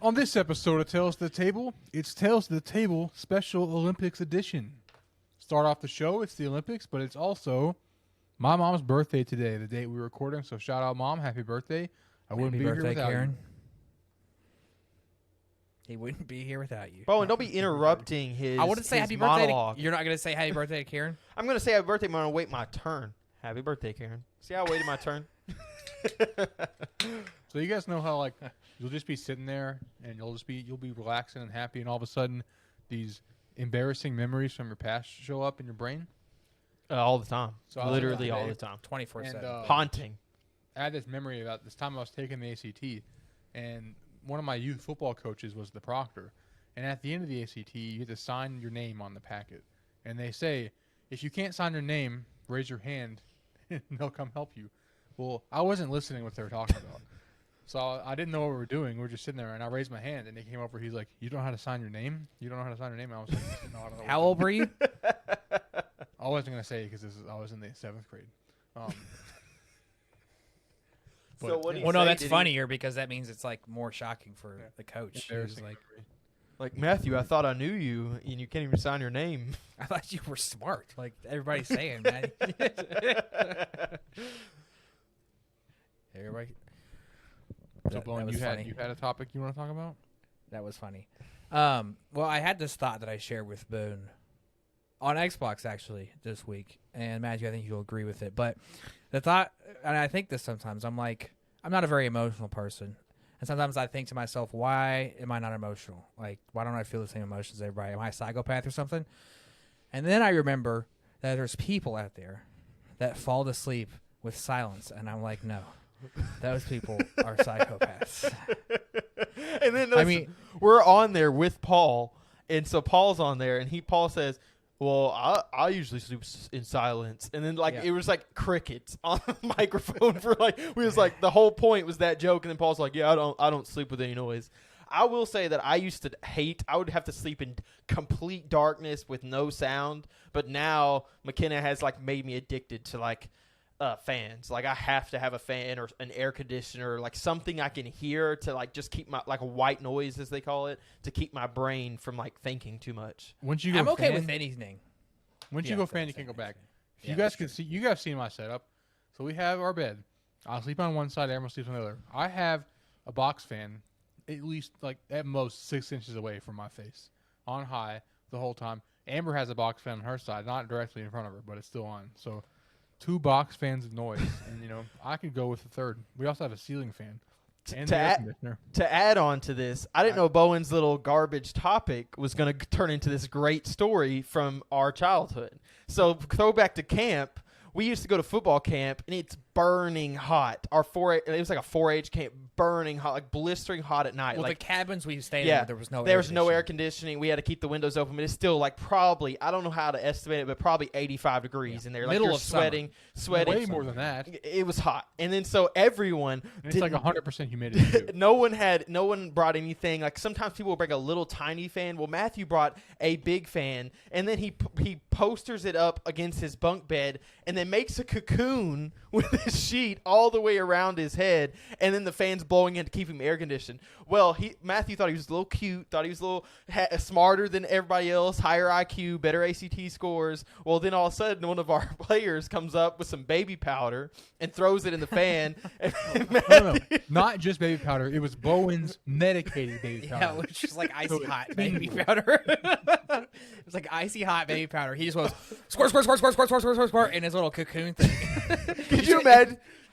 On this episode of Tales to the Table, it's Tales to the Table Special Olympics Edition. Start off the show, it's the Olympics, but it's also my mom's birthday today, the date we're recording. So shout out, Mom. Happy birthday. I wouldn't Happy be birthday, here without Karen. you. He wouldn't be here without you. Bowen, don't be interrupting his I wouldn't say his happy monologue. birthday. You're not going to say happy birthday to Karen? I'm going to say happy birthday, but I'm going to wait my turn. Happy birthday, Karen. See how I waited my turn? So you guys know how like you'll just be sitting there and you'll be relaxing and happy, and all of a sudden these embarrassing memories from your past show up in your brain. All the time. So I Literally was all today, the time. 24/7. Haunting. I had this memory about this time I was taking the ACT, and one of my youth football coaches was the proctor. And at the end of the ACT, you get to sign your name on the packet. And they say, if you can't sign your name, raise your hand, and they'll come help you. Well, I wasn't listening to what they were talking about. So I didn't know what we were doing. We were just sitting there, and I raised my hand, and he came over. He's like, you don't know how to sign your name? You don't know how to sign your name? And I was like, no, I don't know. How old were you? I wasn't going to say it because I was in the 7th grade. So what do you Well, no, say? that's Did he- funnier because that means it's like more shocking for the coach. He was Embarrassing like, Like, Matthew, I thought I knew you, and you can't even sign your name. I thought you were smart. Like everybody's saying, man. Everybody. So, Bowen, you had a topic you want to talk about? That was funny. Well, I had this thought that I shared with Boone on Xbox actually this week, and Matthew, I think you'll agree with it. But the thought, and I think this sometimes, I'm like, I'm not a very emotional person, and sometimes I think to myself, why am I not emotional? Like, why don't I feel the same emotions as everybody? Am I a psychopath or something? And then I remember that there's people out there that fall to sleep with silence, and I'm like, no. Those people are psychopaths. And then I mean, we're on there with Paul, and so Paul's on there, and Paul says, "Well, I usually sleep in silence," and then Yeah. it was like crickets on the microphone for like we was like the whole point was that joke, and then Paul's like, "Yeah, I don't sleep with any noise." I will say that I used to hate. I would have to sleep in complete darkness with no sound, but now McKenna has like made me addicted to like. Fans. Like I have to have a fan or an air conditioner, like something I can hear to like just keep my like a white noise as they call it, to keep my brain from like thinking too much. Once you go I'm okay fan, with anything. Once Yeah, you go for fan, you same can't go back. thing. If Yeah, you guys that's can see, you guys seen my setup. So we have our bed. I'll sleep on one side, everyone sleeps on the other. I have a box fan, at least like at most 6 inches away from my face, on high the whole time. Amber has a box fan on her side, not directly in front of her, but it's still on. So 2 box fans of noise, and I could go with the third. We also have a ceiling fan and the air conditioner. To add on to this, I didn't know Bowen's little garbage topic was going to turn into this great story from our childhood. So throw back to camp. We used to go to football camp, and it's burning hot. It was like a 4-H camp, burning hot, like blistering hot at night. Well, like the cabins we stayed yeah, in, there was no air conditioning. We had to keep the windows open, but it's still like probably, I don't know how to estimate it, but probably 85 degrees in there. Like Middle you're of summer. sweating. Way more than that. It was hot. And then so everyone And it's like 100% humidity. Too. no one brought anything. Like sometimes people will bring a little tiny fan. Well, Matthew brought a big fan, and then he posters it up against his bunk bed, and then makes a cocoon with his sheet all the way around his head, and then the fan's blowing in to keep him air conditioned. Well, Matthew thought he was a little cute, thought he was a little smarter than everybody else, higher IQ, better ACT scores. Well, then all of a sudden, one of our players comes up with some baby powder and throws it in the fan. And No, not just baby powder. It was Bowen's medicated baby powder. Yeah, it was just like icy hot baby powder. It was like icy hot baby powder. He just goes squirt, squirt, squirt, squirt, squirt, squirt, squirt, squirt, squirt, in his little cocoon thing.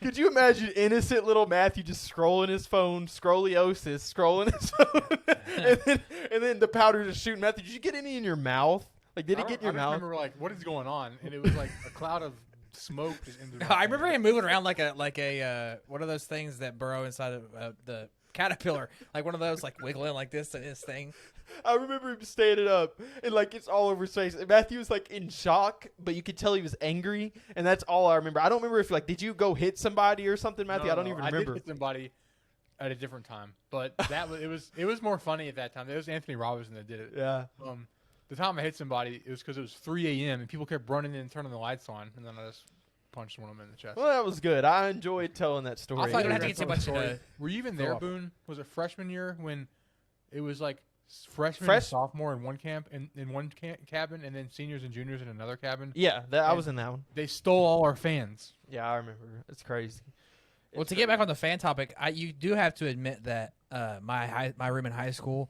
Could you imagine innocent little Matthew just scrolling his phone, scrolling his phone, and then the powder just shooting. Matthew, did you get any in your mouth? Like, did it get in your I mouth? remember what is going on, and it was like a cloud of smoke just into my I remember face. him moving around like a one of those things that burrow inside of the caterpillar, like one of those like wiggling like this and this thing. I remember him standing up, and like it's all over his face. And Matthew was like in shock, but you could tell he was angry, and that's all I remember. I don't remember if like did you go hit somebody or something, Matthew? I don't even remember. I did hit somebody at a different time, but it was more funny at that time. It was Anthony Robinson that did it. Yeah. The time I hit somebody, it was because it was 3 a.m. and people kept running in and turning the lights on, and then I just punched one of them in the chest. Well, that was good. I enjoyed telling that story. I thought you didn't have to get too much. Were you even there, Boone? Was it freshman year when It was like freshmen and sophomore in one camp, in one cabin, and then seniors and juniors in another cabin. Yeah, I was in that one. They stole all our fans. Yeah, I remember. It's crazy. Well, to get back on the fan topic, you do have to admit that my room in high school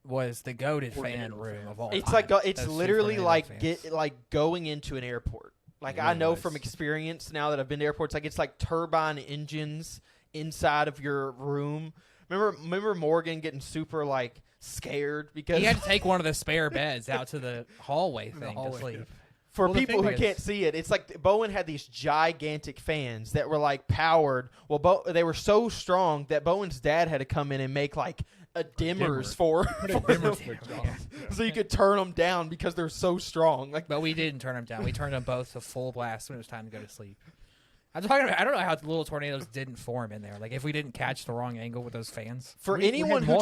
was the goated fan room of all time. It's like it's literally like fans. going into an airport. Like I know from experience now that I've been to airports, like it's like turbine engines inside of your room. Remember Morgan getting super like scared because he had to take one of the spare beds out to the hallway thing to sleep. For people who can't see it, it's like Bowen had these gigantic fans that were like powered. Well, they were so strong that Bowen's dad had to come in and make like a dimmers for them. So you could turn them down because they're so strong. Like, but we didn't turn them down. We turned them both to full blast when it was time to go to sleep. I'm talking about, I don't know how the little tornadoes didn't form in there. Like if we didn't catch the wrong angle with those fans. For anyone who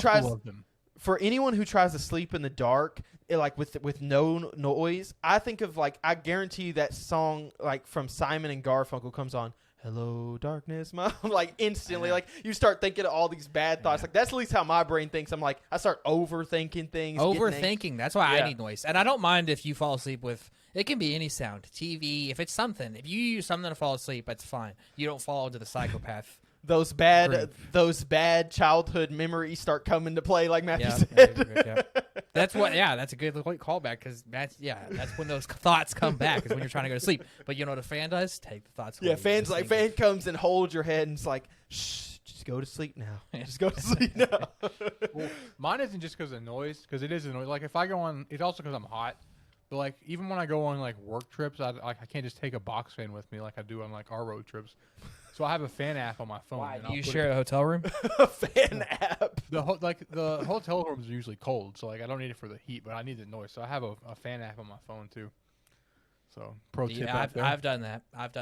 tries to sleep in the dark, like with no noise, I think of like I guarantee you that song like from Simon and Garfunkel comes on. Hello, darkness, my like instantly, like you start thinking of all these bad thoughts. Like that's at least how my brain thinks. I'm like I start overthinking things. Overthinking. That's why I need noise, and I don't mind if you fall asleep with. It can be any sound, TV. If it's something, if you use something to fall asleep, that's fine. You don't fall into the psychopath. Those bad childhood memories start coming to play, like Matthew said. That's what. Yeah, that's a good callback because that's when those thoughts come back is when you're trying to go to sleep. But you know what a fan does? Take the thoughts away. Yeah, fan comes and holds your head and it's like, shh, just go to sleep now. Just go to sleep now. Well, mine isn't just because of noise, because it is a noise. Like if I go on, it's also because I'm hot. But like even when I go on like work trips, I can't just take a box fan with me like I do on like our road trips. So I have a fan app on my phone. Why? Do you share a hotel room? A fan app. The hotel rooms are usually cold, so like I don't need it for the heat, but I need the noise. So I have a fan app on my phone too. So pro tip. I've done that. I've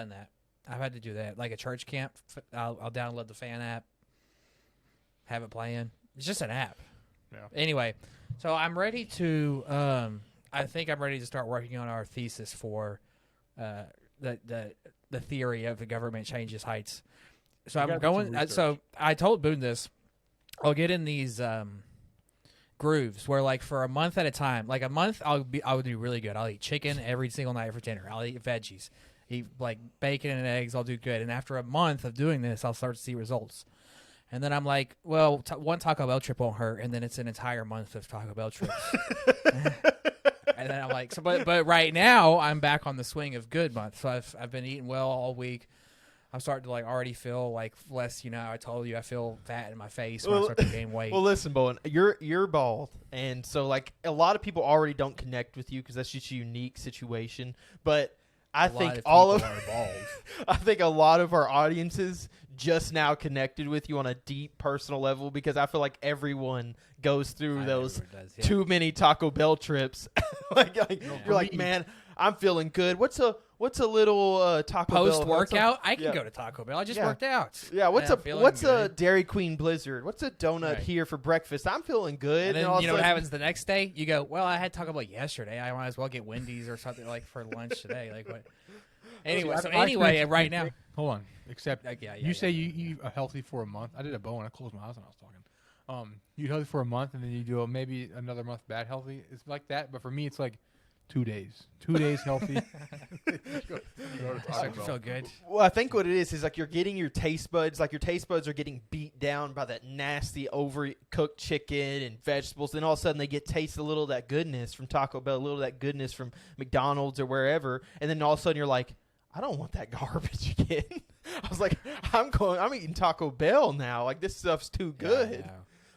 had to do that. Like a church camp, I'll download the fan app, have it playing. It's just an app. Yeah. Anyway, so I'm ready to. I think I'm ready to start working on our thesis for the theory of the government changes heights. So I'm going. So I told Boone this. I'll get in these grooves where, like, for a month at a time, like a month, I would do really good. I'll eat chicken every single night for dinner. I'll eat veggies, eat like bacon and eggs. I'll do good. And after a month of doing this, I'll start to see results. And then I'm like, well, one Taco Bell trip won't hurt. And then it's an entire month of Taco Bell trips. And then I'm like, so, but right now I'm back on the swing of good month. So I've been eating well all week. I'm starting to like already feel like less. You know, I told you I feel fat in my face when I start to gain weight. Well, listen, Bowen, you're bald, and so like a lot of people already don't connect with you because that's just a unique situation. But I think I think a lot of our audiences just now connected with you on a deep personal level because I feel like everyone goes through those too many Taco Bell trips. You're like, man, I'm feeling good. What's a little Taco Bell post workout? I can go to Taco Bell. I just worked out. Yeah, what's a Dairy Queen Blizzard? What's a donut here for breakfast? I'm feeling good. And then you know what happens the next day? You go, well, I had Taco Bell yesterday. I might as well get Wendy's or something like for lunch today. Like what? Anyway, right now, hold on. Except you say you eat healthy for a month. I did a bow and I closed my eyes when I was talking. You eat healthy for a month and then you do maybe another month bad healthy. It's like that, but for me, it's like 2 days. 2 days healthy. I feel good. Well, I think what it is like you're getting your taste buds. Like your taste buds are getting beat down by that nasty overcooked chicken and vegetables. Then all of a sudden they taste a little of that goodness from Taco Bell, a little of that goodness from McDonald's or wherever. And then all of a sudden you're like, I don't want that garbage again. I was like, I'm eating Taco Bell now. Like this stuff's too good. Yeah,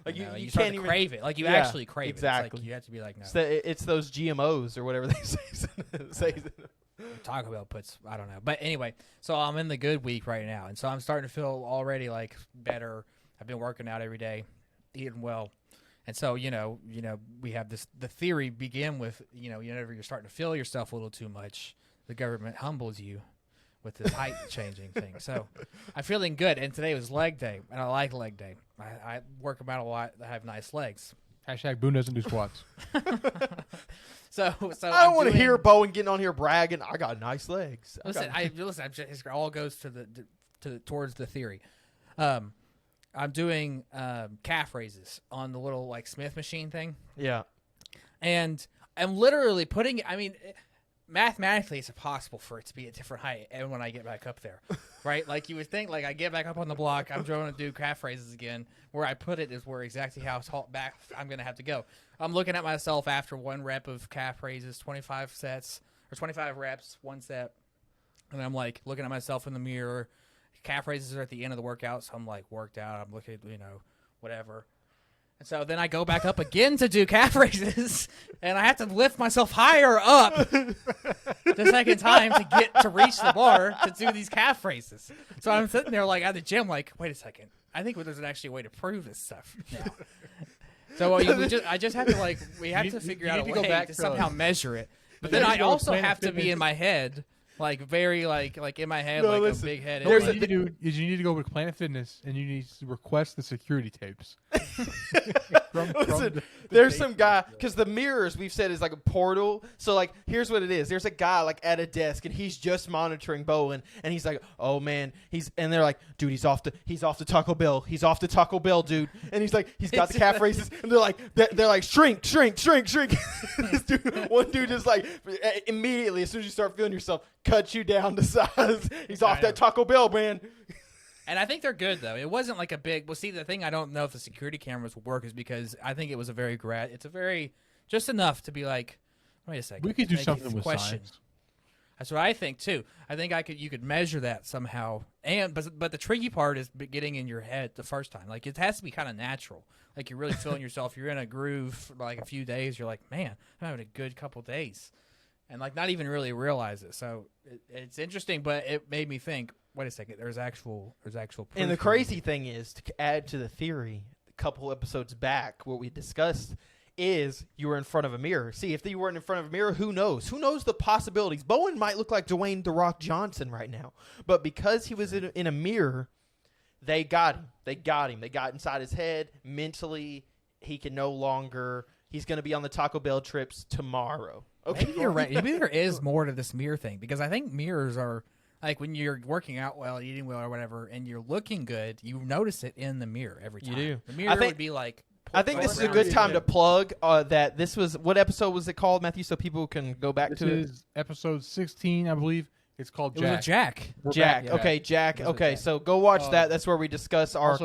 like you can't even crave it. Like you actually crave it. It's like you have to be like, no. It's those GMOs or whatever they say. Taco Bell puts, I don't know. But anyway, so I'm in the good week right now. And so I'm starting to feel already like better. I've been working out every day, eating well. And so, you know, we have the theory begin with, whenever you're starting to feel yourself a little too much, the government humbles you with this height changing thing. So I'm feeling good. And today was leg day, and I like leg day. I work them out a lot. I have nice legs. # Boone doesn't do squats. So I don't want to hear Bowen getting on here bragging. I got nice legs. Listen, it all goes towards the theory. I'm doing calf raises on the little like Smith machine thing, Yeah. and I'm literally putting. I mean, mathematically, it's impossible for it to be a different height. And when I get back up there, right? Like you would think, like I get back up on the block, I'm going to do calf raises again. Where I put it is where exactly how tall back I'm going to have to go. I'm looking at myself after 1 rep of calf raises, 25 sets or 25 reps, 1 set, and I'm like looking at myself in the mirror. Calf raises are at the end of the workout, so I'm like worked out. I'm looking, whatever. And so then I go back up again to do calf raises, and I have to lift myself higher up the second time to reach the bar to do these calf raises. So I'm sitting there like at the gym, like, wait a second. I think there's actually a way to prove this stuff now. So I just have to we have to figure out a way to somehow measure it. But then I also have to be in my head. Like very like in my head, No, like listen, a big head. What you need to do is you need to go with Planet Fitness and you need to request the security tapes. Listen, there's some guy, because the mirrors we've said is like a portal. So like, here's what it is. There's a guy like at a desk and he's just monitoring Bowen, and he's like, oh man, and they're like, dude, he's off to Taco Bell. He's off to Taco Bell, dude. And he's like, he's got the calf raises, and they're like, shrink. This dude, one dude is like, immediately as soon as you start feeling yourself, cut you down to size. He's off that Taco Bell, man. And I think they're good though. It wasn't like a big. Well, see, the thing I don't know if the security cameras will work is because I think it was a very it's a very just enough to be like, wait a second. We could do something with science. That's what I think too. I think you could measure that somehow. But the tricky part is getting in your head the first time. Like it has to be kind of natural. Like you're really feeling yourself. You're in a groove for like a few days. You're like, man, I'm having a good couple days, and like not even really realize it. So it's interesting, but it made me think. Wait a second. There's actual proof. And the crazy thing is, to add to the theory, a couple episodes back, what we discussed is you were in front of a mirror. See, if you weren't in front of a mirror, who knows? Who knows the possibilities? Bowen might look like Dwayne "The Rock" Johnson right now, but because he was in a mirror, they got him. They got inside his head mentally. He can no longer. He's going to be on the Taco Bell trips tomorrow. Okay, maybe you're right. Maybe there is more to this mirror thing because I think mirrors are. Like when you're working out well, eating well, or whatever, and you're looking good, you notice it in the mirror every time. You do. The mirror would be like. I think this is a good time to plug that this was what episode was it called, Matthew, so people can go back to it. This is episode 16, I believe. It's called Jack. It was a Jack. Jack. Yeah. Okay, Jack. Okay, so go watch that. That's where we discuss our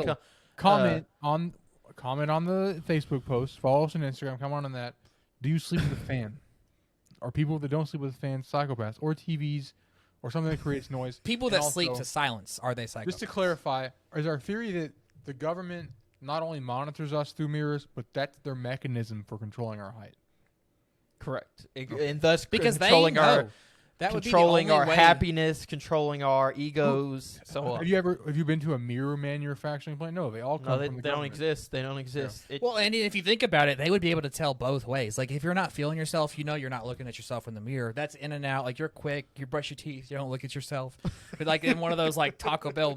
comment on the Facebook post. Follow us on Instagram. Comment on that. Do you sleep with a fan? Are people that don't sleep with a fan psychopaths or TVs? Or something that creates noise. People that sleep to silence, are they psychopaths? Just to clarify, is our theory that the government not only monitors us through mirrors, but that's their mechanism for controlling our height? Correct. And thus because controlling our controlling our happiness, controlling our egos. So have you been to a mirror manufacturing plant? No, they all come from the they don't exist. They don't exist. Yeah. Well, and if you think about it, they would be able to tell both ways. Like if you're not feeling yourself, you're not looking at yourself in the mirror. That's in and out. Like you're quick, you brush your teeth, you don't look at yourself. But like in one of those like Taco Bell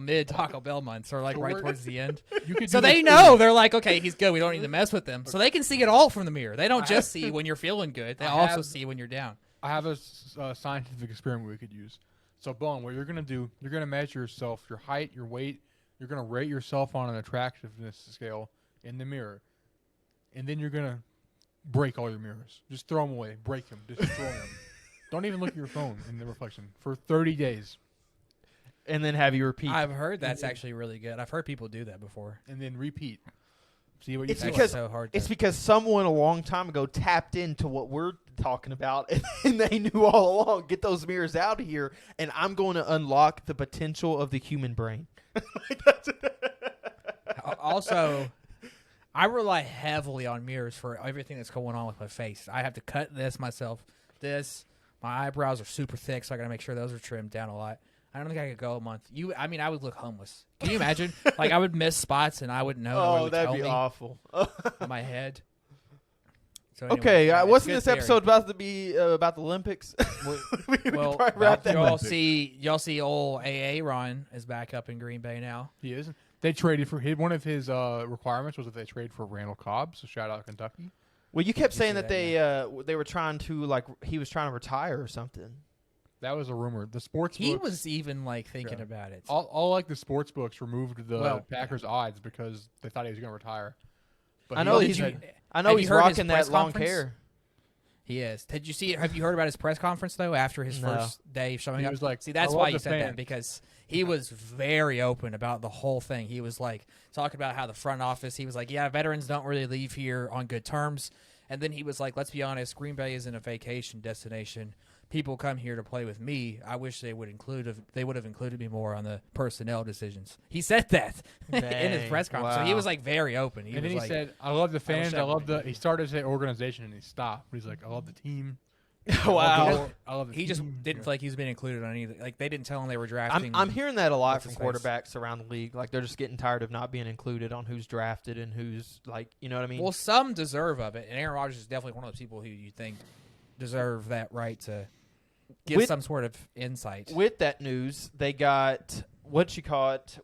months or like right towards the end. So they know they're like, okay, he's good. We don't need to mess with them. So they can see it all from the mirror. They don't just see when you're feeling good. They also see when you're down. I have a scientific experiment we could use. So, Bowen, what you're going to do, you're going to measure yourself, your height, your weight. You're going to rate yourself on an attractiveness scale in the mirror. And then you're going to break all your mirrors. Just throw them away. Break them. Destroy them. Don't even look at your phone in the reflection for 30 days. And then have you repeat. I've heard that's actually really good. I've heard people do that before. And then repeat. See what you it's because someone a long time ago tapped into what we're talking about, and they knew all along. Get those mirrors out of here, and I'm going to unlock the potential of the human brain. Also, I rely heavily on mirrors for everything that's going on with my face. I have to cut this myself. My eyebrows are super thick, so I got to make sure those are trimmed down a lot. I don't think I could go a month. I would look homeless. Can you imagine? Like I would miss spots and I wouldn't know. Oh, that'd be awful. On my head. So anyway, okay, wasn't this episode about to be about the Olympics? Well, y'all see old AA Ron is back up in Green Bay now. He is. They traded for one of his requirements was that they trade for Randall Cobb. So shout out Kentucky. Well, you kept saying that they were trying to he was trying to retire or something. That was a rumor. The sports He books, was even like thinking about it. all like the sports books removed the Well, Packers odds because they thought he was going to retire. But I know he he's said- he's heard his rocking press that long conference? hair. He is. Did you see? Have you heard about his press conference though? After his No. first day showing He up, was like, see, that's "I why love you the said that fans." because he was very open about the whole thing. He was like talking about how the front office. He was like, "Yeah, veterans don't really leave here on good terms." And then he was like, "Let's be honest, Green Bay isn't a vacation destination. People come here to play with me. I wish they would have included me more on the personnel decisions." He said that in his Dang, press conference. So he wow. was like very open. And then was he like, said, "I love the fans. I love the." everybody- He started to say organization and he stopped. He's like, "I love the team. Wow. I love the he just team." didn't feel like he was being included on either. Like they didn't tell him they were drafting. I'm hearing that a lot What's from his face? quarterbacks around the league. Like they're just getting tired of not being included on who's drafted and who's like, you know what I mean? Well, some deserve of it, and Aaron Rodgers is definitely one of those people who you think deserve that right to give With- some sort of insight. With that news, they got what you call it.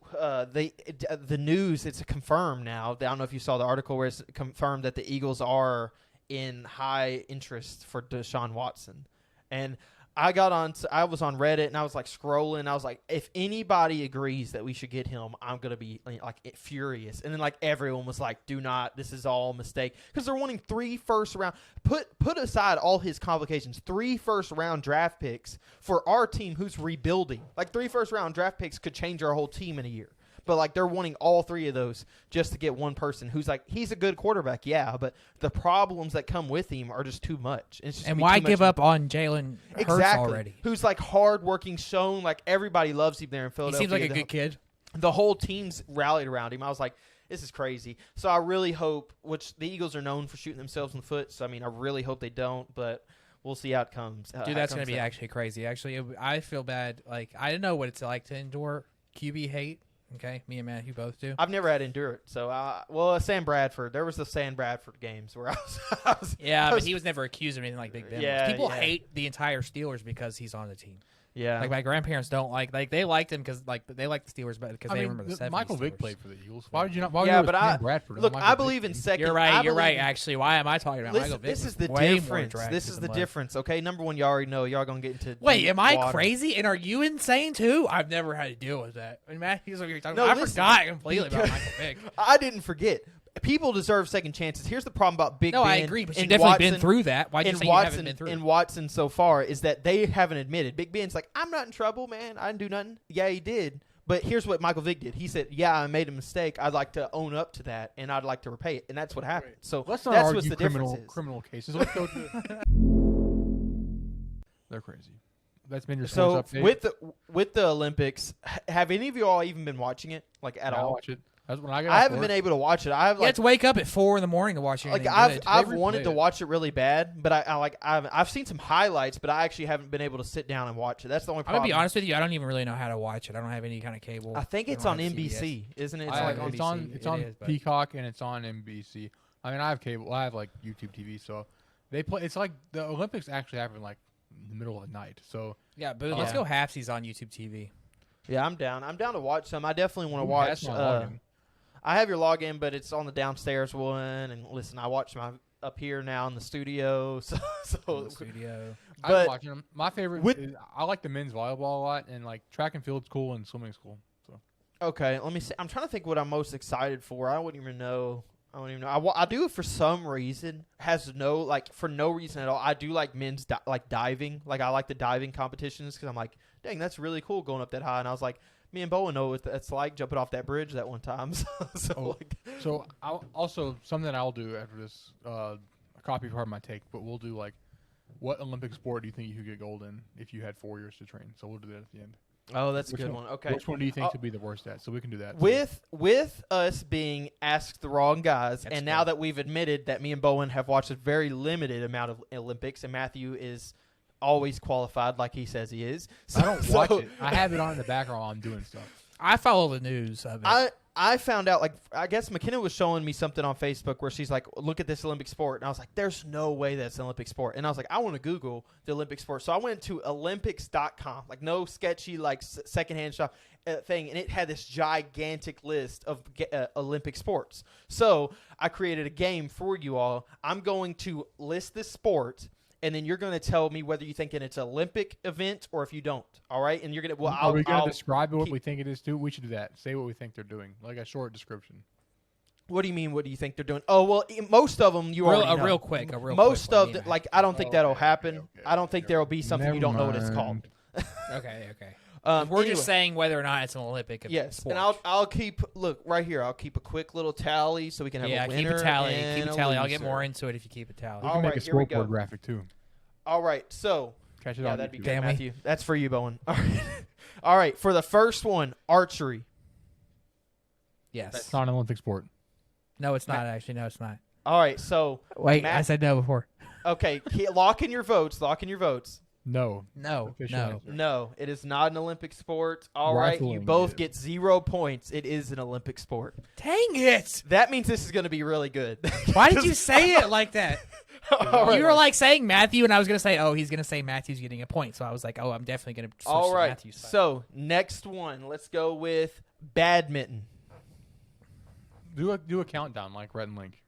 The news. It's confirmed now. I don't know if you saw the article where it's confirmed that the Eagles are in high interest for Deshaun Watson, and I was on Reddit and I was like scrolling. I was like, if anybody agrees that we should get him, I'm gonna be like furious. And then like everyone was like, do not. This is all a mistake because they're wanting 3 first-round. Put aside all his complications. 3 first-round draft picks for our team who's rebuilding. Like 3 first-round draft picks could change our whole team in a year. But like they're wanting all 3 of those just to get one person who's like he's a good quarterback, yeah, but the problems that come with him are just too much. It's just And gonna be why too much give up on Jalen Hurts exactly already? who's like hardworking, shown like everybody loves him there in He Philadelphia. seems like a good kid. The whole team's rallied around him. I was like, this is crazy. So I really hope, which the Eagles are known for shooting themselves in the foot. So I mean, I really hope they don't, but we'll see how it comes. Dude, that's going to be actually crazy. Actually, I feel bad. Like, I don't know what it's like to endure QB hate. Okay, me and Matthew both do. I've never had to endure it. So, Sam Bradford. There was the Sam Bradford games where I was Yeah, but he was never accused of anything like Big Ben. Yeah, People yeah. hate the entire Steelers because he's on the team. yeah. Like my grandparents don't like they liked him because like they like the Steelers because they remember the 70s Michael Vick Steelers. played for the Eagles. Why would you not? Why would Yeah, you but go with I- Sam Bradford? on Look, Michael I Vick believe in team? second. You're right. I You're right. believe- Actually, why am I talking about Listen, Michael Vick? this was is the way more difference. This attractive is than the Les. difference. Okay, number one, you already know. Y'all gonna get into. Wait, deep am I water. crazy? And are you insane too? I've never had to deal with that. I mean, Matthew's what you're talking No, about. I listen, forgot completely about because- Michael Vick. I didn't forget. People deserve second chances. Here's the problem about Big No, Ben. I agree, but you've and definitely been Watson- through that. Why'd you and say you Watson, haven't been through? and Watson so far is that they haven't admitted. Big Ben's like, I'm not in trouble, man. I didn't do nothing. Yeah, he did. But here's what Michael Vick did. He said, yeah, I made a mistake. I'd like to own up to that, and I'd like to repay it. And that's what happened. So Let's not that's argue what's the difference is. criminal cases. Let's go to. They're crazy. That's been your So sports update. with the Olympics, have any of you all even been watching it like at I all? watch it. That's when I got. I haven't been able to watch it. I've You like have to wake up at 4 a.m. to watch like anything I've good. I've They wanted replay to it. watch it really bad, but I've seen some highlights, but I actually haven't been able to sit down and watch it. That's the only I'm problem. gonna be honest with you. I don't even really know how to watch it. I don't have any kind of cable. I think I it's don't on have NBC, CBS. isn't it? It's like on it's NBC. on It on is, but- Peacock and it's on NBC. I mean, I have cable. I have like YouTube TV, so they play. It's like the Olympics actually happen like in the middle of the night. So Yeah, but let's Yeah. go halfsies on YouTube TV. Yeah, I'm down. I'm down to watch some. I definitely want to who has watch. my login? I have your login, but it's on the downstairs one. And listen, I watch my up here now in the studio. So, In the studio. I'm but watching them. My favorite. with- Is, I like the men's volleyball a lot, and like track and field's cool and swimming's cool. So okay, let me see. I'm trying to think what I'm most excited for. I wouldn't even know. I do it for some reason. For no reason at all. I do like men's diving. Like I like the diving competitions because I'm like, dang, that's really cool going up that high. And I was like, me and Bowen know what that's like jumping off that bridge that one time. Oh. So I'll also something I'll do after this. A copy part of my take, but we'll do like, what Olympic sport do you think you could get gold in if you had 4 years to train? So we'll do that at the end. Oh, that's a Which good one. Okay. Which one do you think Oh. to be the worst at? So we can do that. With us being asked the wrong guys, That's and now fair. that we've admitted that me and Bowen have watched a very limited amount of Olympics, and Matthew is always qualified like he says he is. So, I don't watch so it. I have it on in the background while I'm doing stuff. I follow the news of it. I found out, like, I guess McKenna was showing me something on Facebook where she's like, look at this Olympic sport. And I was like, there's no way that's an Olympic sport. And I was like, I want to Google the Olympic sport. So I went to Olympics.com, like no sketchy, like secondhand shop thing. And it had this gigantic list of Olympic sports. So I created a game for you all. I'm going to list this sport. and then you're going to tell me whether you think it's an Olympic event or if you don't. All right, and you're going to. Well, Are we going I'll to describe what we think it is too? We should do that. Say what we think they're doing, like a short description. What do you mean? What do you think they're doing? Oh well, most of them you already know. Real quick. Most quick of the, like I don't think that'll happen. okay, I don't think there'll be something Never you don't know what it's called. mind. Okay. We're Anyway. just saying whether or not it's an Olympic Yes, sport. and I'll keep right here. I'll keep a quick little tally so we can have a winner. keep a tally. and Keep a a tally. I'll get loser. more into it if you keep a tally. We All can make right, a here we go. scoreboard graphic too. All right, so Catch it yeah, on that'd be YouTube. good, Can we? Matthew. That's for you, Bowen. All right, all right. For the first one, archery. Yes. It's not an Olympic sport. No, it's not actually. No, it's not. All right, so Wait, Matt- I said no before. okay, lock in your votes. Lock in your votes. No. No. Official No. answer. No, it is not an Olympic sport. All right, you Rifling both is. get 0 points. It is an Olympic sport. Dang it! That means this is going to be really good. Why did you say it like that? All right. You were like saying Matthew, and I was gonna say, oh, he's gonna say Matthew's getting a point. So I was like, oh, I'm definitely gonna switch All to right. Matthew's side. So next one, let's go with badminton. Do a countdown like Rhett and Link.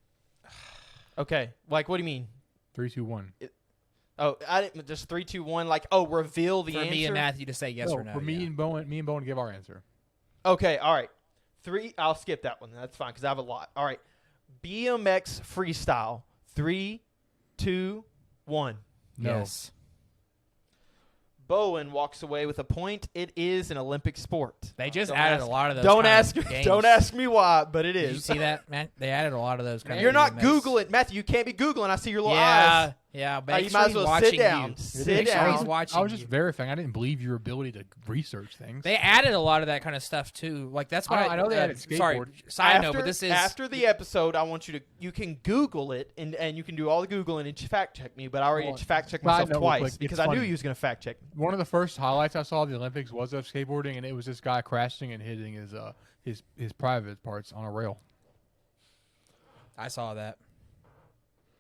Okay, like what do you mean? 3, 2, 1. Oh, I didn't just 3, 2, 1. Like reveal the for answer. me and Matthew to say yes or no. For me yeah. and Bowen give our answer. Okay, all right. 3. I'll skip that one. That's fine because I have a lot. All right, BMX freestyle. 3, 2, 1. No. Yes. Bowen walks away with a point. It is an Olympic sport. They just Don't added ask- a lot of those. Don't kind ask. Of games. Don't ask me why, but it Did you is. see that, man? They added a lot of those. Kind You're of not BMX. Googling, Matthew. You can't be Googling. I see your little Yeah, eyes. yeah. You But might as well sit down. Sit Make sure he's down. watching I was just you. verifying. I didn't believe your ability to research things. They added a lot of that kind of stuff too. Like that's why I know they added Sorry, skateboard. side note, but this is after the episode. I want you can Google it and you can do all the Googling and fact check me. But I already Well, fact checked side myself note, twice like, because it's I knew funny. you was gonna fact check me. One of the first highlights I saw of the Olympics was of skateboarding, and it was this guy crashing and hitting his private parts on a rail. I saw that.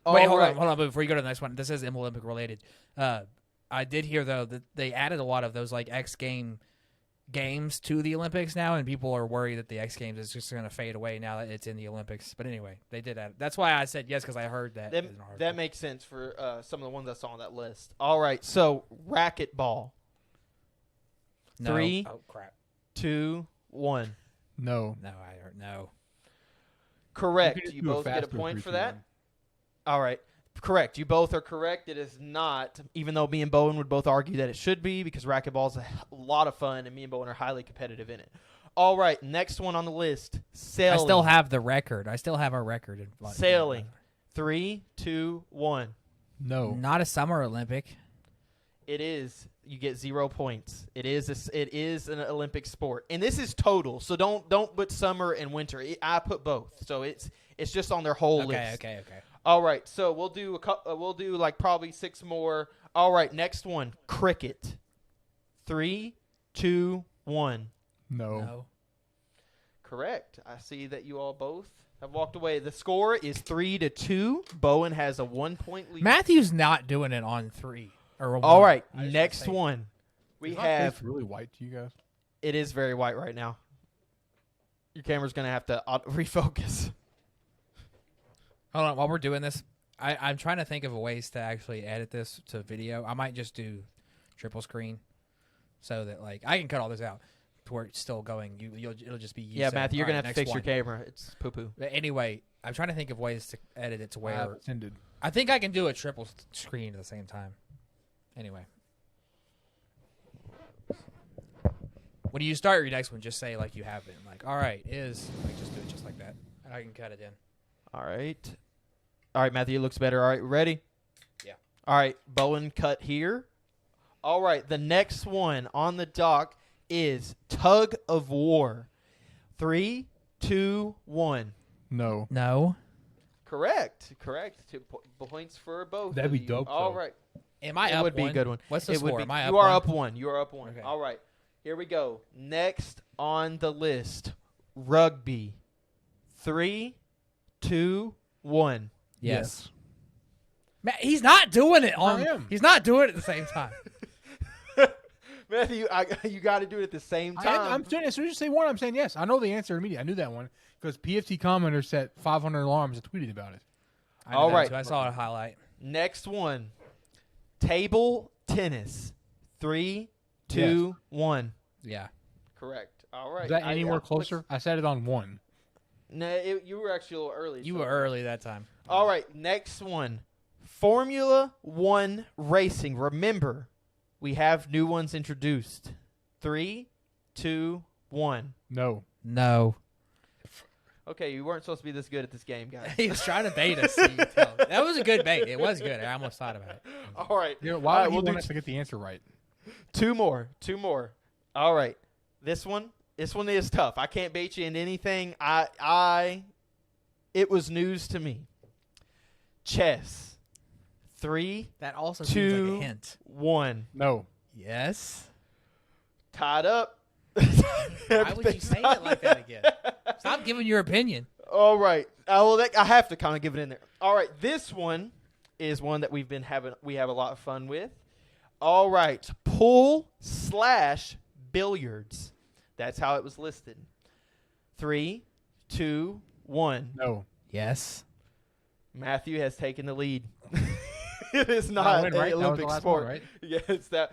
Oh, Wait, hold right. on, hold on. But before you go to the next one, this is Olympic related. I did hear though that they added a lot of those like X games to the Olympics now, and people are worried that the X Games is just going to fade away now that it's in the Olympics. But anyway, they did add. That's why I said yes because I heard that. in an article. That makes sense for some of the ones I saw on that list. All right, so racquetball. No. 3, Oh crap! 2, 1. No. No, I heard no. Correct. just You do a both get a faster point 3, for 2, that. 1. All right. Correct. You both are correct. It is not, even though me and Bowen would both argue that it should be because racquetball is a lot of fun and me and Bowen are highly competitive in it. All right. Next one on the list. Sailing. I still have the record. I still have our record in Sailing. 3, 2, 1. No. Not a Summer Olympic. It is. You get 0 points. It is an Olympic sport, and this is total. So don't put summer and winter. I put both. So it's just on their whole list. Okay. All right. So we'll do we'll do like probably 6 more. All right. Next one. Cricket. 3, 2, 1. No. Correct. I see that you all both have walked away. The score is 3-2. Bowen has a 1-point lead. Matthew's not doing it on 3 or a All 1. right. I just Next wanna say- one. We Is my have. face really white to you guys? It is very white right now. Your camera's going to have to refocus. Hold on, while we're doing this, I'm trying to think of ways to actually edit this to video. I might just do triple screen so that like I can cut all this out to where it's still going. It'll just be you. Yeah, saying, Matthew, you're "All going right, to have to next fix your one." camera. It's poo-poo. But anyway, I'm trying to think of ways to edit it to I where have attended. I think I can do a triple screen at the same time. Anyway. When you start your next one, just say like you have been. Like, all right, is like just do it just like that. And I can cut it in. All right. All right, Matthew, it looks better. All right, ready? Yeah. All right, Bowen cut here. All right, the next one on the dock is tug of war. 3, 2, 1. No. No. Correct. 2 points for both. That'd of be you. dope, All though. right. Am I It up would be one? a good one. What's the It would score? be- Am I up you are one? up 1. You are up 1. Okay. All right. Here we go. Next on the list, rugby. 3, 2, 1. Yes. He's not doing it I on. am. He's not doing it at the same time. Matthew, you got to do it at the same time. I'm doing it. As soon as you say one, I'm saying yes. I know the answer immediately. I knew that one because PFT commenter set 500 alarms and tweeted about it. I know All that right. too. I saw a highlight. Next one, Table tennis. 3, 2, 1. Yeah. Correct. All right. Is that anywhere closer? I said it on 1. No, you were actually a little early. You were early that time. All right, next one. Formula One racing. Remember, we have new ones introduced. 3, 2, 1. No. Okay, you weren't supposed to be this good at this game, guys. He was trying to bait us. So you could tell. That was a good bait. It was good. I almost thought about it. All right. Why All would right, you we'll want do us to get the answer right? 2 more. All right. This one is tough. I can't bait you into anything. It was news to me. Chess. 3, That also 2, seems like a hint. 1. No. Yes. Tied up. Why would you say it like that again? Stop giving your opinion. All right. I have to kind of give it in there. All right. This one is one that we have a lot of fun with. All right. Pool/billiards. That's how it was listed. 3, 2, 1. No. Yes. Matthew has taken the lead. It is I not win, an right? That was the Olympic last sport. one, right? Yes, that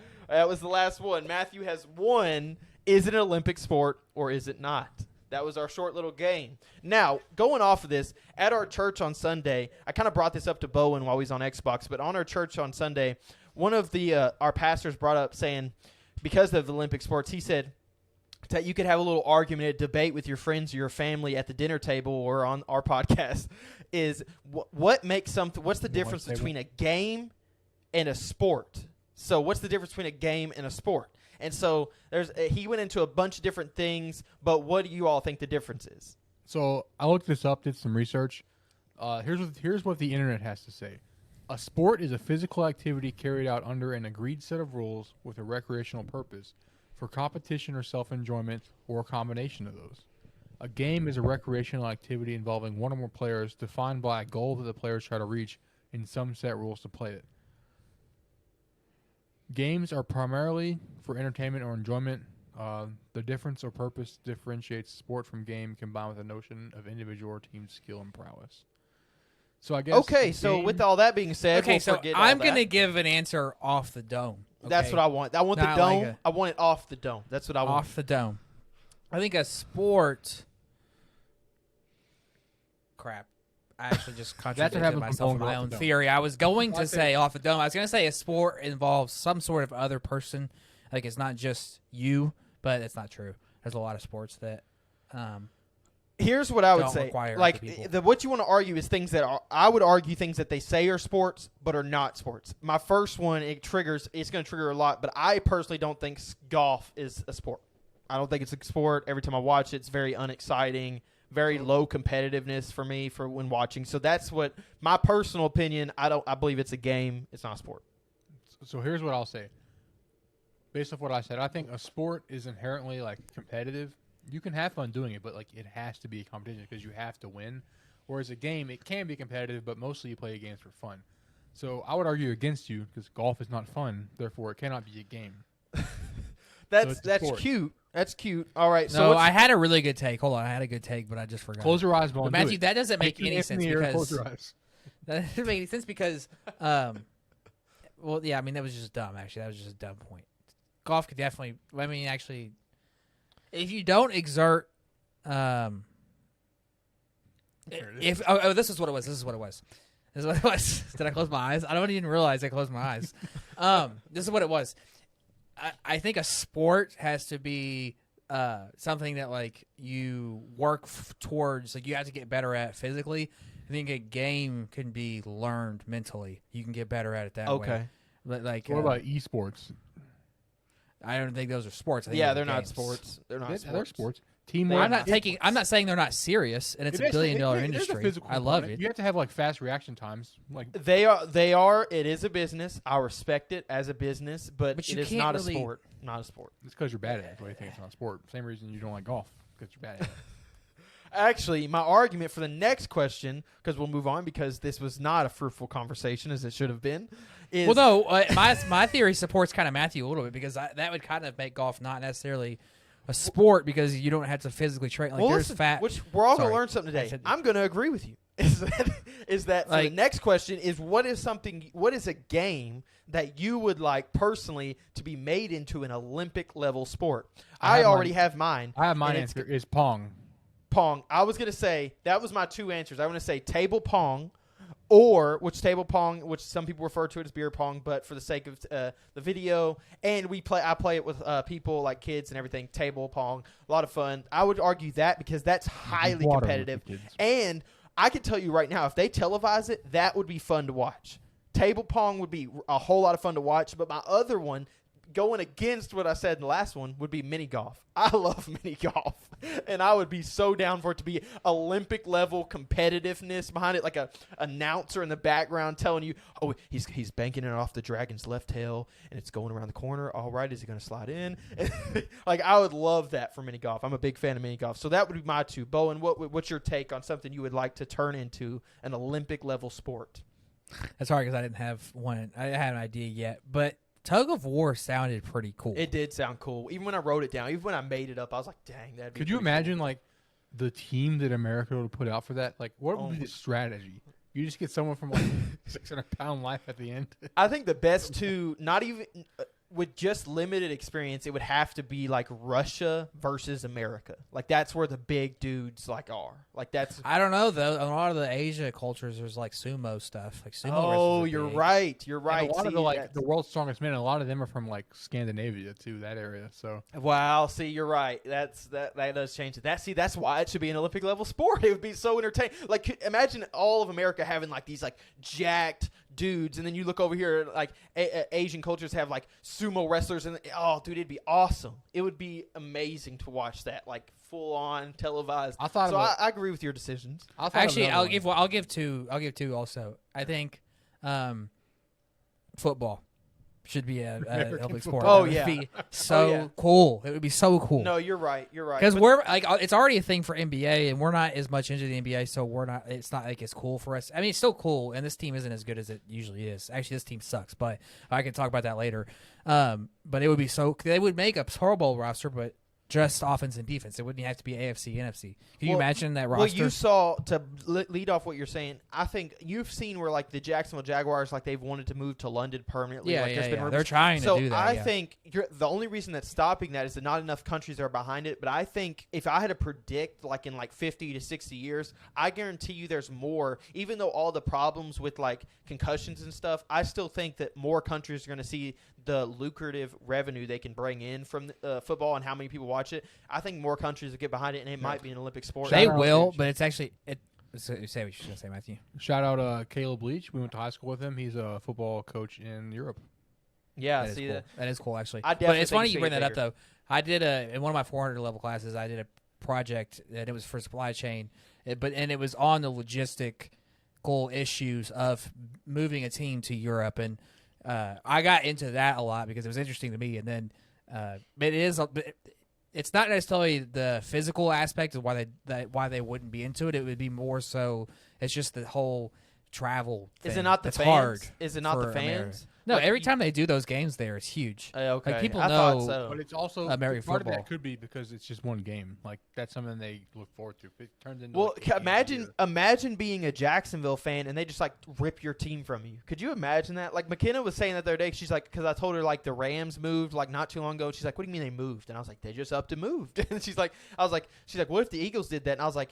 was the last one. Matthew has won. Is it an Olympic sport or is it not? That was our short little game. Now, going off of this, at our church on Sunday, I kind of brought this up to Bowen while he's on Xbox, but on our church on Sunday, one of our pastors brought up saying, because of Olympic sports, he said that you could have a little argument, a debate with your friends or your family at the dinner table or on our podcast, is what makes something, what's the difference between a game and a sport? So what's the difference between a game and a sport? And so he went into a bunch of different things, but what do you all think the difference is? So I looked this up, did some research. Here's what the internet has to say. A sport is a physical activity carried out under an agreed set of rules with a recreational purpose for competition or self-enjoyment or a combination of those. A game is a recreational activity involving one or more players defined by a goal that the players try to reach in some set rules to play it. Games are primarily for entertainment or enjoyment. The difference or purpose differentiates sport from game combined with a notion of individual or team skill and prowess. So I guess Okay, so with all that being said, Okay, we'll so forget I'm all that. going to give an answer off the dome. That's okay? what I want. I want the Not dome. like I want it off the dome. That's what I want. Off the dome. I think a sport. Crap. I actually just contradicted happens when myself Bone in my goes off own the dome. theory. I was going Well, I to say- say off the dome. I was going to say a sport involves some sort of other person. Like it's not just you, but it's not true. There's a lot of sports that. Here's what I would Don't say. require Like other people. what you want to argue is things that are. I would argue things that they say are sports but are not sports. My first one, it's going to trigger a lot, but I personally don't think golf is a sport. I don't think it's a sport. Every time I watch it, it's very unexciting, very low competitiveness for me for when watching. So that's what my personal opinion. I believe it's a game. It's not a sport. So here's what I'll say. Based off what I said, I think a sport is inherently like competitive. You can have fun doing it, but like it has to be a competition because you have to win. Whereas a game, it can be competitive, but mostly you play games for fun. So I would argue against you because golf is not fun. Therefore, it cannot be a game. That's it's a sport. cute. That's cute. All right. No, So I had a really good take. Hold on, I had a good take, but I just forgot. Close your eyes, Vaughn. But do Matthew, it. that doesn't make Take your any hands in sense the air, because close your eyes. that doesn't make any sense because, well, yeah, I mean that was just dumb. Actually, that was just a dumb point. Golf could definitely. I mean, actually, if you don't exert, There it is. if this is what it was. This is what it was. Did I close my eyes? I don't even realize I closed my eyes. This is what it was. I think a sport has to be something that like you work towards. Like you have to get better at physically. I think a game can be learned mentally. You can get better at it that way. okay. But like, What about esports? I don't think those are sports. I think Yeah, those are they're not games. sports. They're not sports. They're sports. Teamwork. I'm not saying they're not serious, and it's a $1 billion it is a industry. physical I love component. it. You have to have like fast reaction times. Like They are. It is a business. I respect it as a business, but But it you is can't not really- a sport. Not a sport. it's because you're bad at it. That's why you think it's not a sport. Same reason you don't like golf because you're bad at it. Actually, my argument for the next question, because we'll move on because this was not a fruitful conversation as it should have been, is Well, no, my theory supports kind of Matthew a little bit because that would kind of make golf not necessarily a sport because you don't have to physically train. Like well, there's listen, fat. which we're all going Sorry. to learn something I today. said- I'm going to agree with you. Is that is that for the next question is what is a game that you would like personally to be made into an Olympic level sport? I already have mine. I have mine answer is Pong. Pong. I was going to say, that was my two answers. I want to say table Pong, which some people refer to it as beer pong, but for the sake of the video, and I play it with people like kids and everything, table Pong, a lot of fun. I would argue that because that's highly competitive. And I can tell you right now, if they televise it, that would be fun to watch. Table Pong would be a whole lot of fun to watch, but my other one, going against what I said in the last one, would be mini golf. I love mini golf, and I would be so down for it to be Olympic level competitiveness behind it, like a announcer in the background telling you, oh, he's banking it off the dragon's left tail, and it's going around the corner. All right, is he going to slide in? Like, I would love that for mini golf. I'm a big fan of mini golf, so that would be my two. Bowen, what's your take on something you would like to turn into an Olympic level sport? That's hard because I didn't have one. I didn't have an idea yet, but tug of war sounded pretty cool. It did sound cool. Even when I wrote it down, even when I made it up, I was like, dang, that'd be Could you imagine, cool. like, the team that America would put out for that? Like, what would be the strategy? You just get someone from, like, 600-pound life at the end? I think the best two, not even with just limited experience, it would have to be, like, Russia versus America. Like, that's where the big dudes, like, are. Like, that's... I don't know, though. In a lot of the Asia cultures, there's, like, sumo stuff. Like, sumo Oh, you're big. right. You're right. And a lot of the world's strongest men, a lot of them are from, like, Scandinavia, too, that area. So Wow, see, you're right. That does change it. That's why it should be an Olympic level sport. It would be so entertaining. Like, imagine all of America having, like, these, like, jacked dudes, and then you look over here, like, Asian cultures have, like, sumo wrestlers, and oh, dude, it'd be awesome. It would be amazing to watch that, like, full on televised. I agree with your decisions. Actually, I'll give two also. I think football should be an Olympic sport. Oh, it yeah. would be so cool. It would be so cool. No, you're right. You're right. Because we're like, it's already a thing for NBA, and we're not as much into the NBA, so it's not like it's cool for us. I mean, it's still cool, and this team isn't as good as it usually is. Actually, this team sucks, but I can talk about that later. But it would be they would make a Pro Bowl roster, but just offense and defense. It wouldn't have to be AFC, NFC. Can you imagine that roster? Well, you saw, to lead off what you're saying, I think you've seen where, like, the Jacksonville Jaguars, like, they've wanted to move to London permanently. Yeah. They're trying to do that. So I think the only reason that's stopping that is that not enough countries are behind it. But I think if I had to predict, like, in, like, 50 to 60 years, I guarantee you there's more. Even though all the problems with, like, concussions and stuff, I still think that more countries are going to see the lucrative revenue they can bring in from football and how many people watch it. I think more countries will get behind it, and it might be an Olympic sport. They will, but it's actually say what you're going to say, Matthew. Shout out Caleb Leach. We went to high school with him. He's a football coach in Europe. Yeah, that see cool. That is cool, actually. I but it's funny you bring that up, though. I did in one of my 400 level classes, I did a project, and it was for supply chain, and it was on the logistical issues of moving a team to Europe, and I got into that a lot because it was interesting to me. And then it's not necessarily the physical aspect of why they wouldn't be into it. It would be more so it's just the whole travel thing. Is it not the It's fans? hard Is it not the fans? America. No, Like, every time they do those games there, it's huge. Okay, Like, people I know- thought so. But it's also American part football. of that could be because it's just one game. Like, that's something they look forward to. If it turns into Well, like 8 games a year. imagine being a Jacksonville fan and they just, like, rip your team from you. Could you imagine that? Like, McKenna was saying that the other day. She's like, because I told her, like, the Rams moved, like, not too long ago. She's like, what do you mean they moved? And I was like, they just upped and moved. And she's like, what if the Eagles did that? And I was like,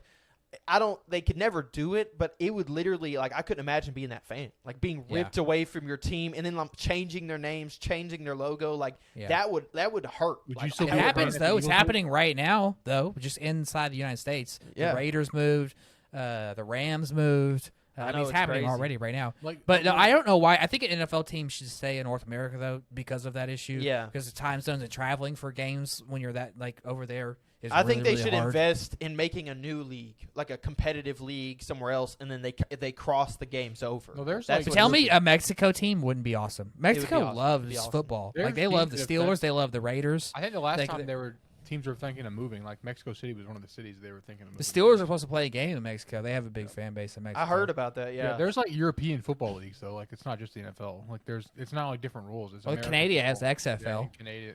they could never do it, but it would literally, like, I couldn't imagine being that fan, like, being ripped away from your team and then, like, changing their names, changing their logo, like, that would hurt. Would Like, you still It be happens, if though. the It's Eagles happening right now, though, just inside the United States. Yeah. The Raiders moved. The Rams moved. I I know, mean, it's it's happening crazy. already right now. Like, But no, I don't know why. I think an NFL team should stay in North America, though, because of that issue. Yeah. Because the time zones and traveling for games when you're that, like, over there is I really, think they really should hard. invest in making a new league, like a competitive league somewhere else, and then they cross the games over. No, there's, That's like, what Tell it me would be. a Mexico team wouldn't be awesome. Mexico awesome. loves It'd be awesome. football. There's Like, they love the teams Steelers. that- They love the Raiders. I think the last Like, time teams were thinking of moving. Like, Mexico City was one of the cities they were thinking of moving. The Steelers are supposed to play a game in Mexico. They have a big fan base in Mexico. I heard about that. Yeah, Yeah, there's like European football leagues though. Like, it's not just the NFL. Like, it's not like different rules. It's Well, American Canada has the football. XFL. Yeah,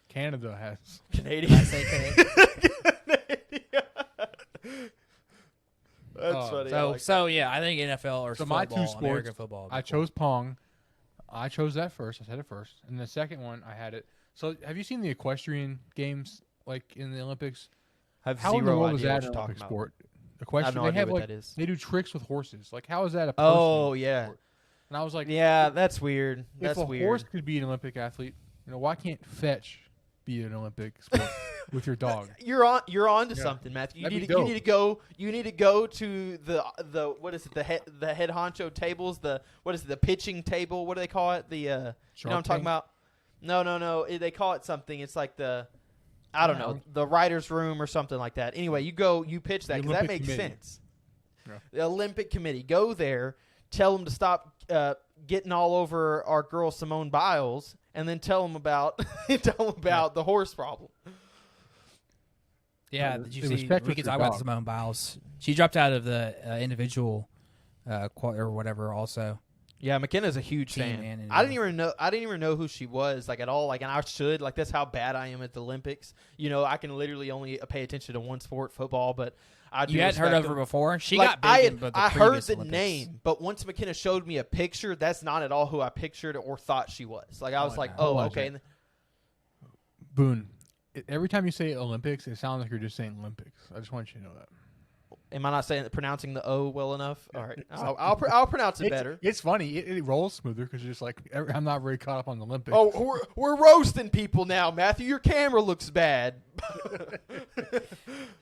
Canada has. Canadian. That's funny. Yeah, I think NFL or So football, my two sports, American football. I chose Pong. I chose that first. I said it first. And the second one, I had it. So have you seen the equestrian games like in the Olympics? I have How in the zero world is idea that what an you're Olympic talking about. sport? I have Equestrian. no They idea have what like that is. they do tricks with horses. Like how is that a personal Oh yeah. sport? And I was like, Yeah, that's weird. That's if a weird. horse could be an Olympic athlete, why can't fetch be an Olympic sport with your dog? You're on to Yeah. something, Matthew. You That'd need, be you need to go. You need to go to the what is it? The head honcho tables. The pitching table. What do they call it? You know what I'm talking about? No. They call it something. It's like I don't know, the writer's room or something like that. Anyway, you pitch that because that makes sense. Yeah. The Olympic Committee. Go there. Tell them to stop getting all over our girl Simone Biles, and then tell them about the horse problem. Yeah, did you It was see? respect We for could your talk about dog. Simone Biles. She dropped out of the individual or whatever. Also, Yeah, McKenna's a huge Team fan. and I didn't even know who she was like at all. Like, and I should. Like, that's how bad I am at the Olympics. I can literally only pay attention to one sport, football. But I do you hadn't heard respect of her them. before. She Like, got big in the I heard previous the Olympics. name, but once McKenna showed me a picture, that's not at all who I pictured or thought she was. Like, I was like, no. oh, Hold on, okay. Jake. Boone, every time you say Olympics, it sounds like you're just saying Olympics. I just want you to know that. Am I not pronouncing the O well enough? All right, I'll pronounce it better. It's funny. It rolls smoother because you're just like, I'm not very caught up on the Olympics. Oh, we're roasting people now, Matthew. Your camera looks bad.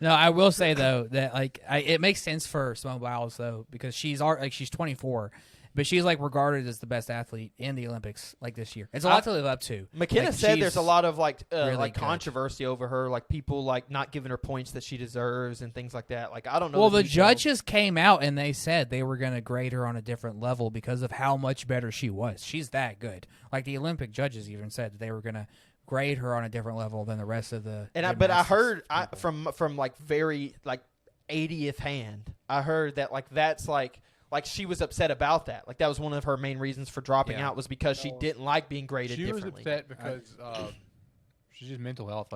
No, I will say though that it makes sense for Simone Biles though because she's 24, but she's like regarded as the best athlete in the Olympics like this year. It's a lot to live up to. McKenna Like, said she's there's a lot of really good. controversy over her, like people like not giving her points that she deserves and things like that. Like I don't know. Well, the details. judges came out and they said they were going to grade her on a different level because of how much better she was. She's that good. Like the Olympic judges even said that they were going to grade her on a different level than the rest of the. But I heard people. from like very like 80th hand, I heard that like that's like she was upset about that. Like that was one of her main reasons for dropping out was because she didn't like being graded she differently. was upset because she's just mental health.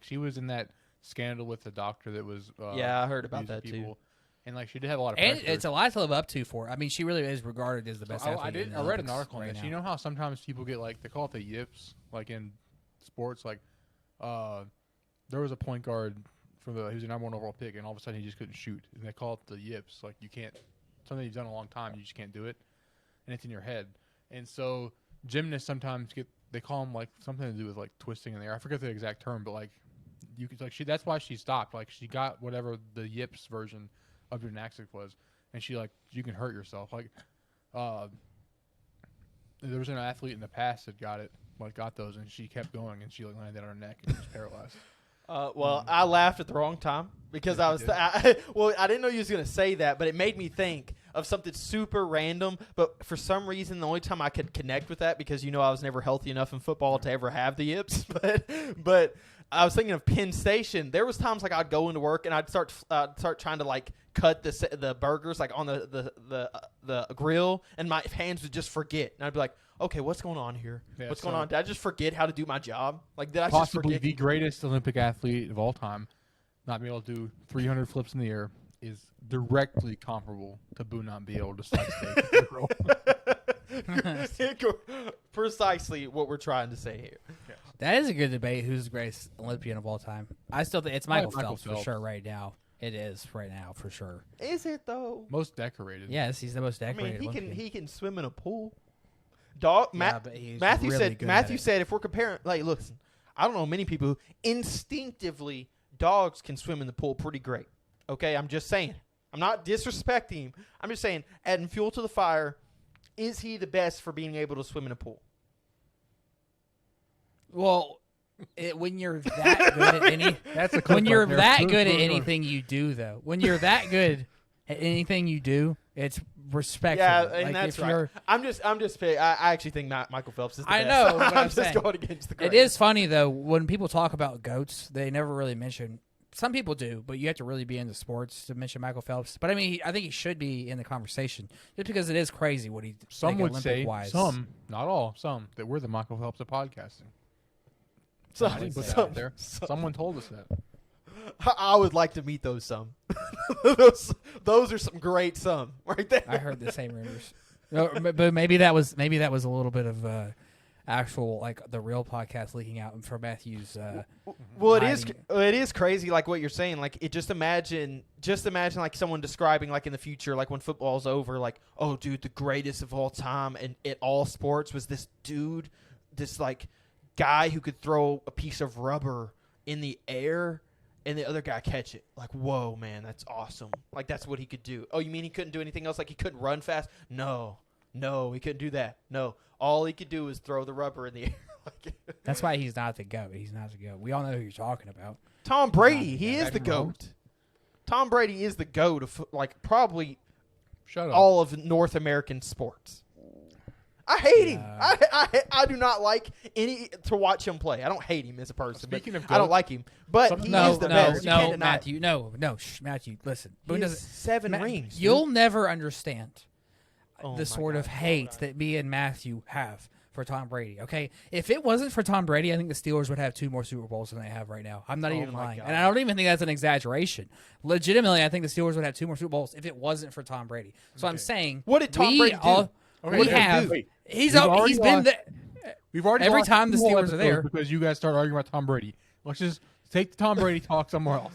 She was in that scandal with the doctor that was. Yeah, I heard about abusing that people. too. And like she did have a lot of And pressure. it's a lot to live up to for her. I mean, she really is regarded as the best athlete. I read an article on right this. now. You know how sometimes people get like they call it the yips, like in sports. Like, there was a point guard he was the number 1 overall pick, and all of a sudden he just couldn't shoot, and they call it the yips. Like you can't something you've done a long time, you just can't do it, and it's in your head. And so gymnasts sometimes they call them like something to do with like twisting in the air. I forget the exact term, but like you could that's why she stopped. Like she got whatever the yips version of gymnastics was, and you can hurt yourself. Like there was an athlete in the past that got those, and she kept going, and she landed on her neck and was paralyzed. Well, I laughed at the wrong time because I didn't know you was going to say that, but it made me think of something super random. But for some reason, the only time I could connect with that because I was never healthy enough in football to ever have the yips. But I was thinking of Penn Station. There was times like I'd go into work and I'd start trying to like cut the burgers like on the grill, and my hands would just forget, and I'd be like, okay, what's going on here? Yeah, what's going on? Did I just forget how to do my job? Like, did I just Possibly forget? the greatest Olympic athlete of all time, not being able to do 300 flips in the air, is directly comparable to Boo not being able to slice steak. Precisely what we're trying to say here. That is a good debate. Who's the greatest Olympian of all time? I still think it's Michael Phelps for sure right now. It is right now for sure. Is it though? Most decorated. Yes, he's the most I decorated. mean, he can swim in a pool. But he's Matthew really good Matthew at it. said if we're comparing, like, listen, I don't know many people who instinctively dogs can swim in the pool pretty great. Okay, I'm just saying. I'm not disrespecting him. I'm just saying, adding fuel to the fire. Is he the best for being able to swim in a pool? Well, when you're that good at When you're that good at anything you do, though, when you're that good at anything you do, it's respectful. Yeah, and like that's if right. you're, I'm just. I actually think Michael Phelps is the I best. know, but I'm just saying, going against the grain. it is funny though when people talk about goats, they never really mention. Some people do, but you have to really be into sports to mention Michael Phelps. But I mean, I think he should be in the conversation just because it is crazy what he. Some would say, Olympic-wise. some, not all, some, that we're the Michael Phelps of podcasting. I didn't put that out there. Someone told us that. I would like to meet those some. those are some great some right there. I heard the same rumors. No, but maybe that was a little bit of actual like the real podcast leaking out for Matthew's. Well, it is crazy, like what you're saying. Like, just imagine like someone describing, like in the future, like when football's over, like, oh, dude, the greatest of all time, and at all sports was this dude, this like guy who could throw a piece of rubber in the air, and the other guy catch it. Like, whoa, man, that's awesome. Like, that's what he could do. Oh, you mean he couldn't do anything else? Like, he couldn't run fast? No, he couldn't do that. No, all he could do was throw the rubber in the air. That's why he's not the GOAT. He's not the GOAT. We all know who you're talking about. Tom Brady, he is the GOAT. Tom Brady is the GOAT of, like, probably all of North American sports. I hate him. I do not like to watch him play. I don't hate him as a person. Speaking of I don't like him. But he is the best. You can't deny Matthew. Matthew, listen. He has 7 rings. You'll never understand the sort of God, hate that me and Matthew have for Tom Brady. Okay, if it wasn't for Tom Brady, I think the Steelers would have 2 more Super Bowls than they have right now. I'm not even lying, and I don't even think that's an exaggeration. Legitimately, I think the Steelers would have 2 more Super Bowls if it wasn't for Tom Brady. So I'm saying, what did Tom Brady do? He's been there. We've already every time the Steelers are there because you guys start arguing about Tom Brady. Let's just take the Tom Brady talk somewhere else.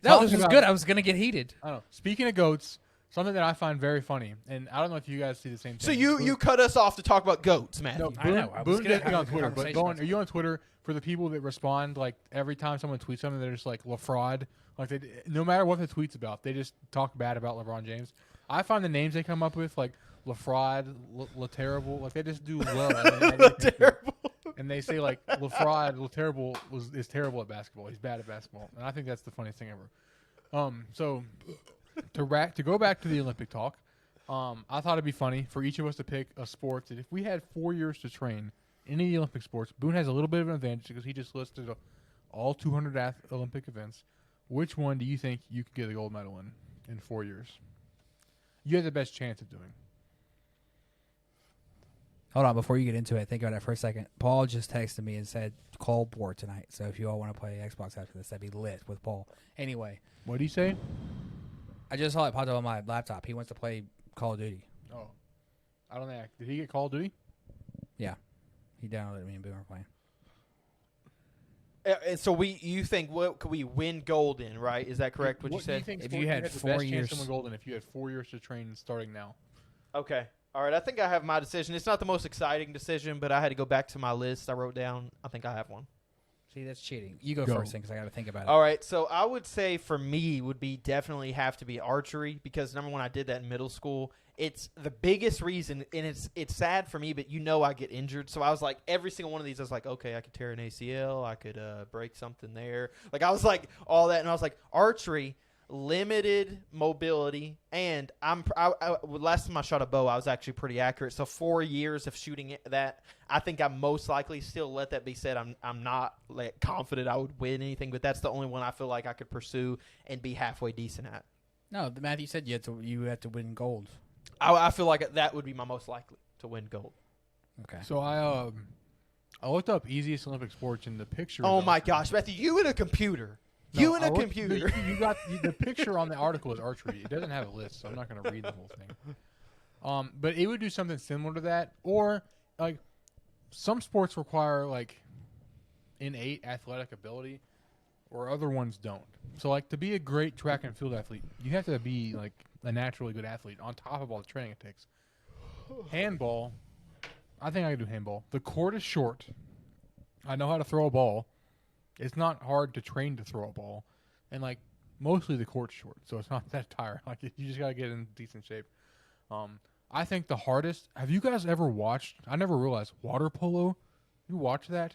No, this was good. I was gonna get heated. I don't know. Speaking of goats, something that I find very funny, and I don't know if you guys see the same thing. So you cut us off to talk about goats, man. No, I know. Boone did me on Twitter, but are you on Twitter for the people that respond like every time someone tweets something? They're just like LaFraud. Like no matter what the tweet's about, they just talk bad about LeBron James. I find the names they come up with like LaFraud, LaTerrible, like they just do LaTerrible. And they say like LaFraud, LaTerrible is terrible at basketball. He's bad at basketball, and I think that's the funniest thing ever. So to go back to the Olympic talk, I thought it'd be funny for each of us to pick a sport that if we had 4 years to train in any of the Olympic sports, Boone has a little bit of an advantage because he just listed all 200 Olympic events. Which one do you think you could get a gold medal in 4 years? You have the best chance of doing. Hold on, before you get into it, think about it for a second. Paul just texted me and said, call board tonight. So if you all want to play Xbox after this, that'd be lit with Paul. Anyway. What did he say? I just saw it popped up on my laptop. He wants to play Call of Duty. Oh. I don't know. Did he get Call of Duty? Yeah. He downloaded me and Boone were playing. And so you think what could we win gold in, right? Is that correct? What you said? If you had 4 years to win gold, if you had 4 years to train starting now. Okay. All right. I think I have my decision. It's not the most exciting decision, but I had to go back to my list I wrote down. I think I have one. See, that's cheating. You go first because I got to think about it. All right. So I would say for me would be definitely have to be archery because number one, I did that in middle school. It's the biggest reason, and it's sad for me, but I get injured. So I was like, every single one of these, I was like, okay, I could tear an ACL, I could break something there. Like I was like all that, and I was like, archery, limited mobility, and last time I shot a bow, I was actually pretty accurate. So 4 years of shooting that, I think I'm most likely still let that be said. I'm not like confident I would win anything, but that's the only one I feel like I could pursue and be halfway decent at. No, Matthew said you had to win gold. I feel like that would be my most likely to win gold. Okay. So I looked up easiest Olympic sports in the picture. Oh my gosh, Matthew, you and a computer. You got the picture on the article is archery. It doesn't have a list, so I'm not going to read the whole thing. But it would do something similar to that, or like some sports require like innate athletic ability, or other ones don't. So like to be a great track and field athlete, you have to be like a naturally good athlete on top of all the training it takes. Handball, I think I can do handball. The court is short. I know how to throw a ball. It's not hard to train to throw a ball. And, like, mostly the court's short, so it's not that tiring. Like, you just got to get in decent shape. I think the hardest – have you guys ever watched – I never realized water polo. You watch that?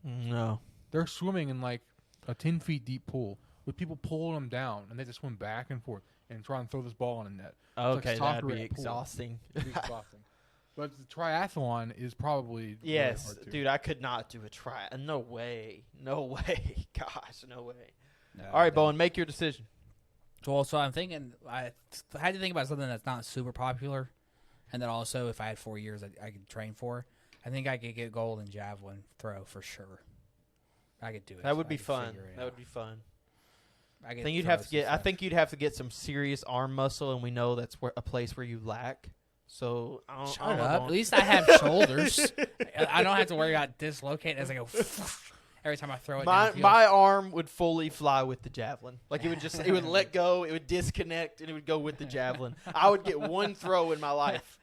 No. They're swimming in, like, a 10 feet deep pool with people pulling them down, and they just swim back and forth and try and throw this ball on a net. Okay, that'd be exhausting. It'd be exhausting. But the triathlon is probably yes, really hard dude. I could not do a triathlon. No way. Gosh, no way. No, all right, Bowen, make your decision. Well, so I'm thinking I had to think about something that's not super popular, and then also if I had 4 years, I could train for. I think I could get gold in javelin throw for sure. I could do it. That would be could fun. figure it That out. would be fun. I think you'd have to get. I think you'd have to get some serious arm muscle, and we know that's a place where you lack. So I don't Shut know up. about- At least I have shoulders. I don't have to worry about dislocating as I go every time I throw it. My downfield. my arm would fully fly with the javelin. Like it would let go, it would disconnect, and it would go with the javelin. I would get one throw in my life.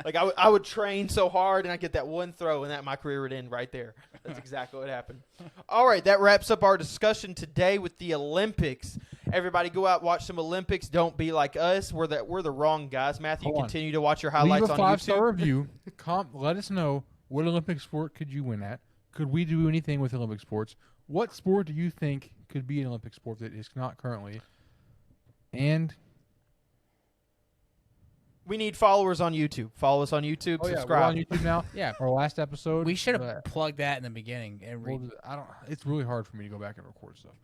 Like I would train so hard, and I get that one throw, and that my career would end right there. That's exactly what happened. All right, that wraps up our discussion today with the Olympics. Everybody, go out, watch some Olympics. Don't be like us. We're the wrong guys. Matthew, Hold on. continue to watch your highlights Leave a on 5-star YouTube. review. Let us know what Olympic sport could you win at. Could we do anything with Olympic sports? What sport do you think could be an Olympic sport that is not currently? And We need followers on YouTube. Follow us on YouTube. we're Subscribe. on YouTube now. Yeah. Our last episode. We should have plugged that in the beginning and It's really hard for me to go back and record stuff.